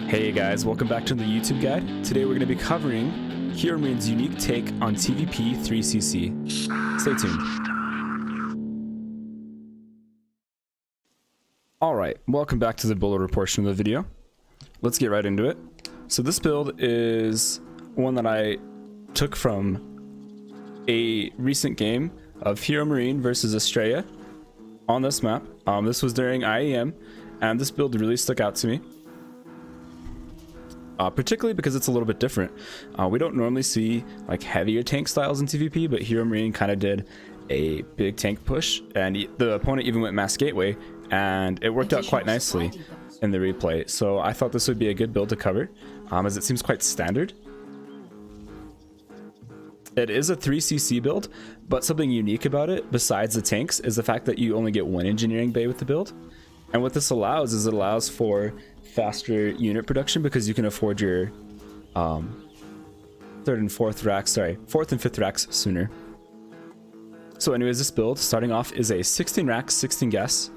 Hey guys, welcome back to the YouTube guide. Today we're going to be covering Heromarine unique take on TvP 3cc. Stay tuned. Alright, welcome back to the bullet report portion of the video. Let's get right into it. So this build is one that I took from a recent game of Heromarine versus Estrella on this map. This was during IEM, and this build really stuck out to me. Particularly because it's a little bit different. We don't normally see like heavier tank styles in TvP, but Heromarine kind of did a big tank push, and the opponent even went mass gateway, and it worked out quite nicely in the replay. So I thought this would be a good build to cover, as it seems quite standard. It is a 3cc build, but something unique about it, besides the tanks, is the fact that you only get one engineering bay with the build. And what this allows is it allows for faster unit production because you can afford your fourth and fifth racks sooner. So anyways, this build starting off is a 16 rack, 16 gas.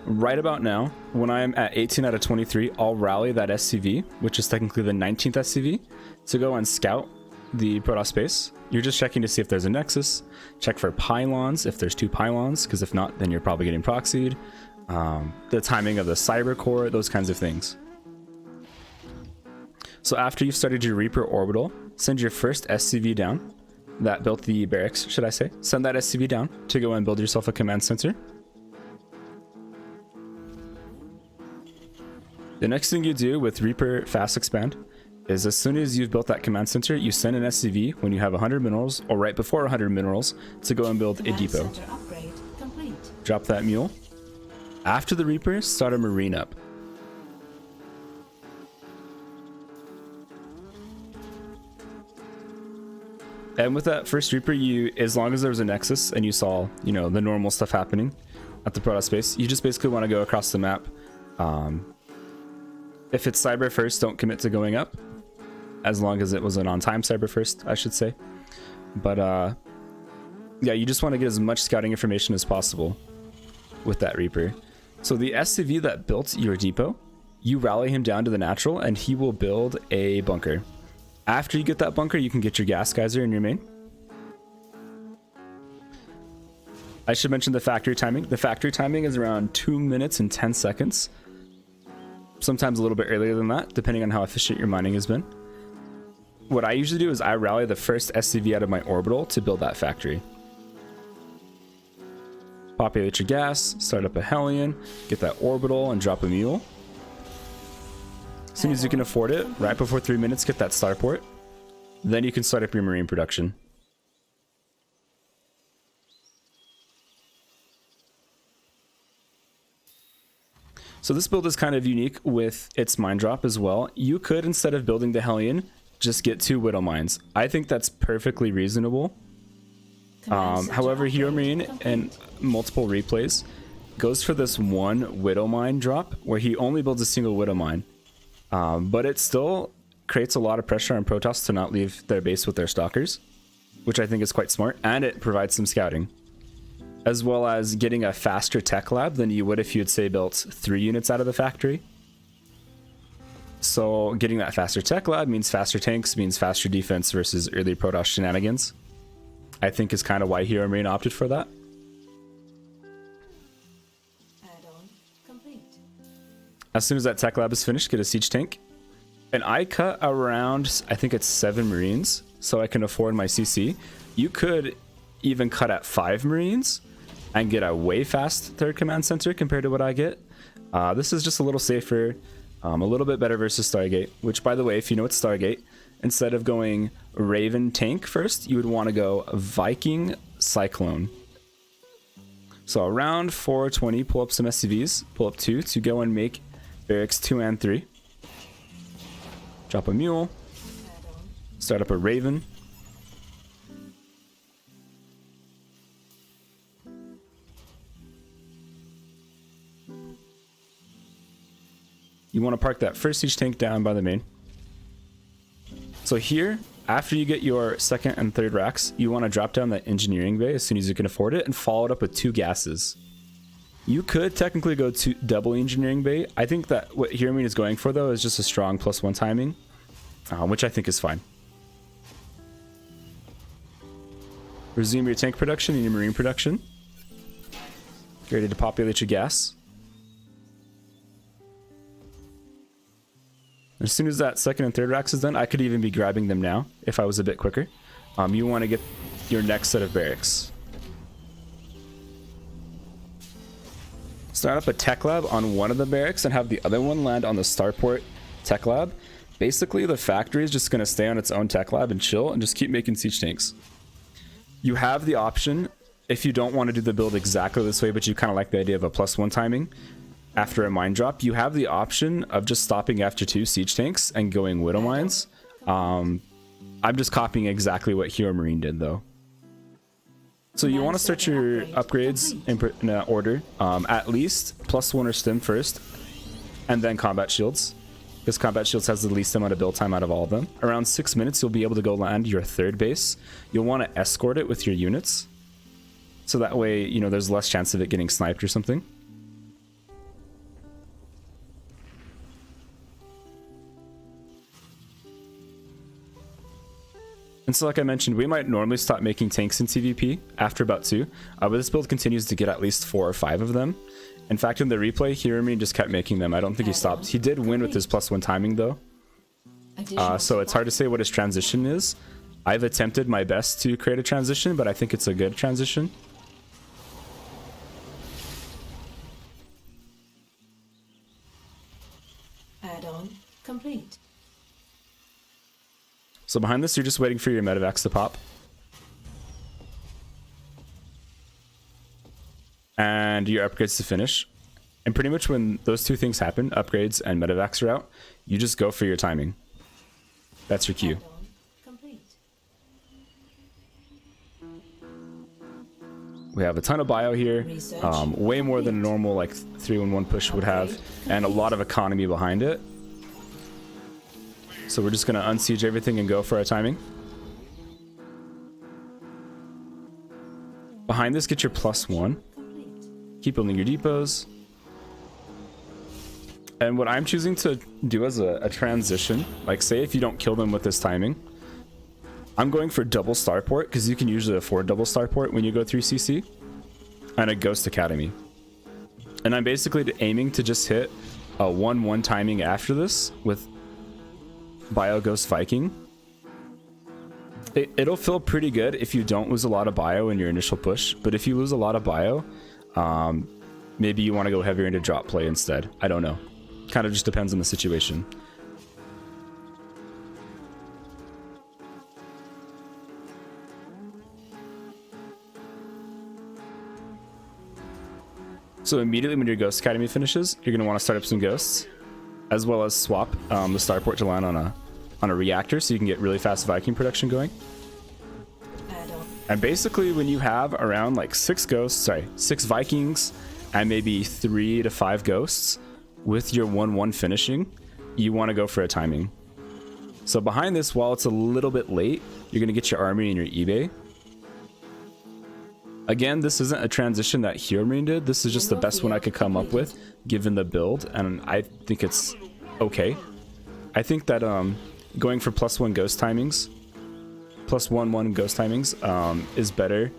Right about now, when I'm at 18 out of 23, I'll rally that SCV, which is technically the 19th SCV, to go and scout the Protoss space. You're just checking to see if there's a nexus, check for pylons if there's two pylons, because if not, then you're probably getting proxied. The timing of the cyber core, those kinds of things. So after you've started your Reaper orbital, send your first SCV down that built the barracks, should I say. Send that SCV down to go and build yourself a command center. The next thing you do with Reaper fast expand is as soon as you've built that command center, you send an SCV when you have 100 minerals or right before 100 minerals to go and build a depot. Drop that mule. After the Reaper, start a Marine up. And with that first Reaper, as long as there was a nexus and you saw, the normal stuff happening at the Protoss space, you just basically want to go across the map. If it's cyber first, don't commit to going up, as long as it was an on-time cyber first, I should say. But yeah, you just want to get as much scouting information as possible with that Reaper. So the SCV that built your depot, you rally him down to the natural and he will build a bunker. After you get that bunker, you can get your gas geyser in your main. I should mention the factory timing. The factory timing is around 2 minutes and 10 seconds. Sometimes a little bit earlier than that, depending on how efficient your mining has been. What I usually do is I rally the first SCV out of my orbital to build that factory. Populate your gas, start up a Hellion, get that orbital, and drop a mule. As soon as you can afford it, right before 3 minutes, get that starport. Then you can start up your Marine production. So this build is kind of unique with its mine drop as well. You could, instead of building the Hellion, just get 2 Widow mines. I think that's perfectly reasonable. However, Heromarine and multiple replays goes for this 1 Widow mine drop where he only builds a single Widow mine. But it still creates a lot of pressure on Protoss to not leave their base with their stalkers, which I think is quite smart, and it provides some scouting, as well as getting a faster tech lab than you would if you had, say, built 3 units out of the factory. So getting that faster tech lab means faster tanks, means faster defense versus early Protoss shenanigans. I think is kind of why Heromarine opted for that. Add-on complete. As soon as that tech lab is finished, get a siege tank. And I cut around, I think it's 7 Marines, so I can afford my CC. You could even cut at 5 Marines and get a way fast third command center compared to what I get. This is just a little safer, a little bit better versus Stargate, which, by the way, if you know it's Stargate, instead of going Raven tank first, you would want to go Viking Cyclone. So around 420, pull up some SCVs, pull up 2 to go and make barracks 2 and 3. Drop a mule, start up a Raven. You want to park that first siege tank down by the main. So here, after you get your second and third racks, you want to drop down that engineering bay as soon as you can afford it and follow it up with 2 gases. You could technically go to double engineering bay. I think that what Heromarine is going for though is just a strong +1 timing, which I think is fine. Resume your tank production and your marine production. Get ready to populate your gas. As soon as that second and third racks is done, I could even be grabbing them now if I was a bit quicker. You want to get your next set of barracks. Start up a tech lab on one of the barracks and have the other one land on the starport tech lab. Basically, the factory is just going to stay on its own tech lab and chill and just keep making siege tanks. You have the option, if you don't want to do the build exactly this way, but you kind of like the idea of a +1 timing after a mine drop, you have the option of just stopping after 2 siege tanks and going widow mines. I'm just copying exactly what Heromarine did though. So you want to start your upgrades in order. At least +1 or stim first, and then combat shields, because combat shields has the least amount of build time out of all of them. Around 6 minutes, you'll be able to go land your third base. You'll want to escort it with your units, so that way, you know, there's less chance of it getting sniped or something. And so like I mentioned, we might normally stop making tanks in TvP after about 2, but this build continues to get at least 4 or 5 of them. In fact, in the replay, Heromarine just kept making them. I don't think he stopped. He did win with his +1 timing though. So it's hard to say what his transition is. I've attempted my best to create a transition, but I think it's a good transition. Add-on complete. So behind this, you're just waiting for your medevacs to pop. And your upgrades to finish. And pretty much when those 2 things happen, upgrades and medevacs are out, you just go for your timing. That's your cue. We have a ton of bio here, way more than a normal like 3-1-1 push would have, and a lot of economy behind it. So we're just going to unsiege everything and go for our timing. Behind this, get your +1. Keep building your depots. And what I'm choosing to do as a transition, like say if you don't kill them with this timing, I'm going for double starport, because you can usually afford double starport when you go through CC, and a Ghost Academy. And I'm basically aiming to just hit a 1-1 timing after this with Bio Ghost Viking. It'll feel pretty good if you don't lose a lot of bio in your initial push, but if you lose a lot of bio, maybe you want to go heavier into drop play instead. I don't know. Kind of just depends on the situation. So immediately when your Ghost Academy finishes, you're going to want to start up some ghosts, as well as swap the starport to land on a reactor so you can get really fast Viking production going. And basically when you have around like 6 Vikings and maybe 3 to 5 ghosts with your 1-1 finishing, you want to go for a timing. So behind this, while it's a little bit late, you're going to get your army and your eBay. Again, this isn't a transition that Heromarine did. This is just the best one I could come up with given the build, and I think it's okay. I think that going for +1 ghost timings, +1-1 ghost timings is better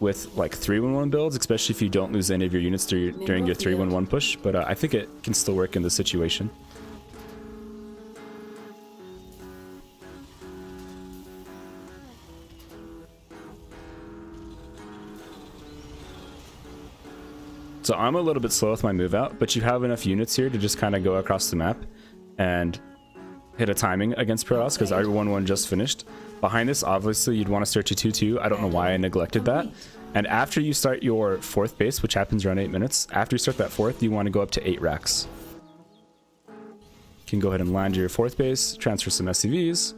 with like 3-1-1 builds, especially if you don't lose any of your units during your 3-1-1 push, but I think it can still work in this situation. So I'm a little bit slow with my move out, but you have enough units here to just kind of go across the map and hit a timing against Protoss, because our 1-1 just finished. Behind this, obviously, you'd want to start your 2-2. I don't know why I neglected that. And after you start your 4th base, which happens around 8 minutes, after you start that 4th, you want to go up to 8 racks. You can go ahead and land your 4th base, transfer some SCVs.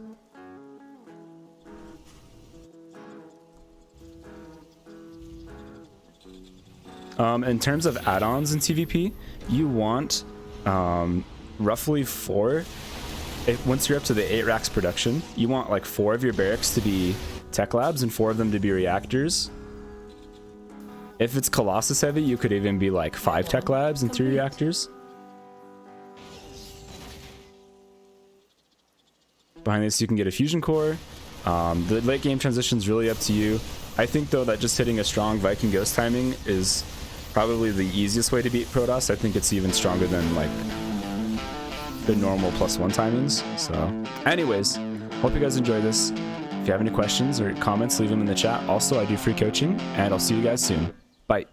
In terms of add-ons in TvP, you want roughly 4. Once you're up to the 8 racks production, you want like 4 of your barracks to be tech labs and 4 of them to be reactors. If it's Colossus heavy, you could even be like 5 tech labs and 3 reactors. Behind this, you can get a fusion core. The late game transition is really up to you. I think though that just hitting a strong Viking Ghost timing is probably the easiest way to beat Protoss. I think it's even stronger than like the normal +1 timings. So anyways, hope you guys enjoy this. If you have any questions or comments, leave them in the chat. Also, I do free coaching, and I'll see you guys soon. Bye.